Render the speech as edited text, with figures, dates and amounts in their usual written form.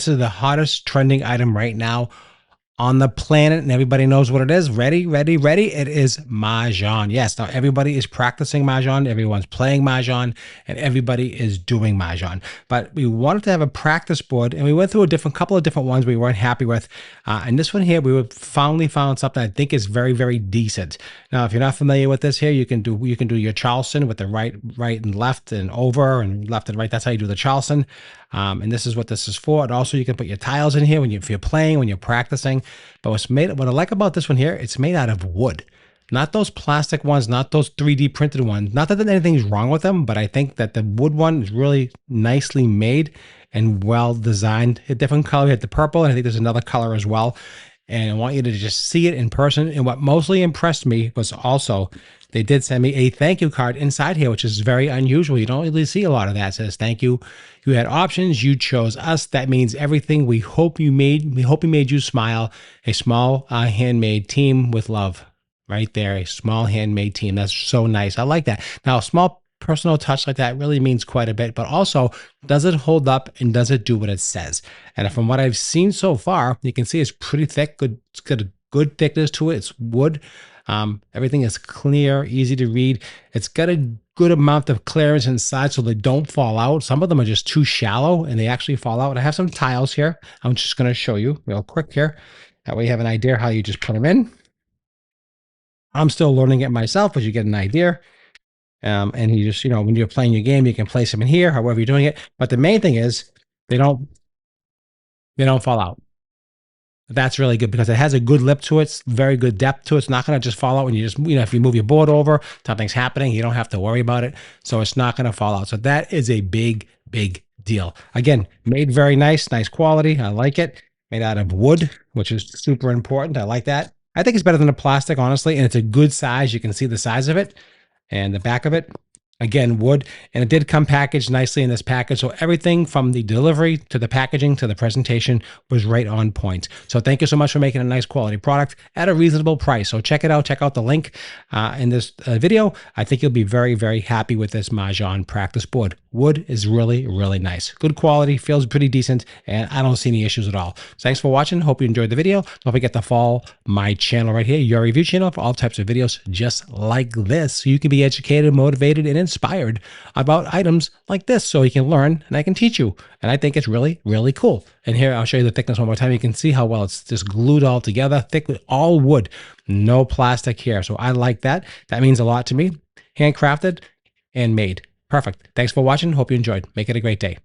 This is the hottest trending item right now on the planet, and everybody knows what it is. Ready, ready, ready. It is Mahjong. Yes, now everybody is practicing Mahjong, everyone's playing Mahjong, and everybody is doing Mahjong. But we wanted to have a practice board, and we went through a couple of different ones we weren't happy with. And this one here, we finally found something I think is very, very decent. Now, if you're not familiar with this here, you can do your Charleston with the right and left and over and left and right. That's how you do the Charleston. And this is what this is for. And also you can put your tiles in here if you're playing, when you're practicing. But what I like about this one here, it's made out of wood. Not those plastic ones, not those 3D printed ones. Not that anything's wrong with them, but I think that the wood one is really nicely made and well designed. A different color, we had the purple, and I think there's another color as well. And I want you to just see it in person. And what mostly impressed me was also they did send me a thank you card inside here, which is very unusual. You don't really see a lot of that. It says, thank you. You had options. You chose us. That means everything. We hope we made you smile. A small handmade team with love. Right there. A small handmade team. That's so nice. I like that. Now, a small personal touch like that really means quite a bit, but also, does it hold up and does it do what it says? And from what I've seen so far, you can see it's pretty thick. It's got a good thickness to it. It's wood. Everything is clear, easy to read. It's got a good amount of clearance inside so they don't fall out. Some of them are just too shallow and they actually fall out. I have some tiles here. I'm just going to show you real quick here. That way you have an idea how you just put them in. I'm still learning it myself, but you get an idea. And you just, when you're playing your game, you can place them in here, however you're doing it. But the main thing is they don't fall out. That's really good because it has a good lip to it. It's very good depth to it. It's not going to just fall out when you just, if you move your board over, something's happening, you don't have to worry about it. So it's not going to fall out. So that is a big, big deal. Again, made very nice quality. I like it. Made out of wood, which is super important. I like that. I think it's better than the plastic, honestly. And it's a good size. You can see the size of it and the back of it. Again, wood, and it did come packaged nicely in this package. So everything from the delivery to the packaging to the presentation was right on point. So thank you so much for making a nice quality product at a reasonable price. So check it out. Check out the link in this video. I think you'll be very, very happy with this Mahjong practice board. Wood is really, really nice. Good quality, feels pretty decent, and I don't see any issues at all. So thanks for watching. Hope you enjoyed the video. Don't forget to follow my channel right here, your review channel, for all types of videos just like this. So you can be educated, motivated, and inspired about items like this so you can learn and I can teach you. And I think it's really, really cool. And here, I'll show you the thickness one more time. You can see how well it's just glued all together, thick with all wood, no plastic here. So I like that. That means a lot to me. Handcrafted and made. Perfect. Thanks for watching. Hope you enjoyed. Make it a great day.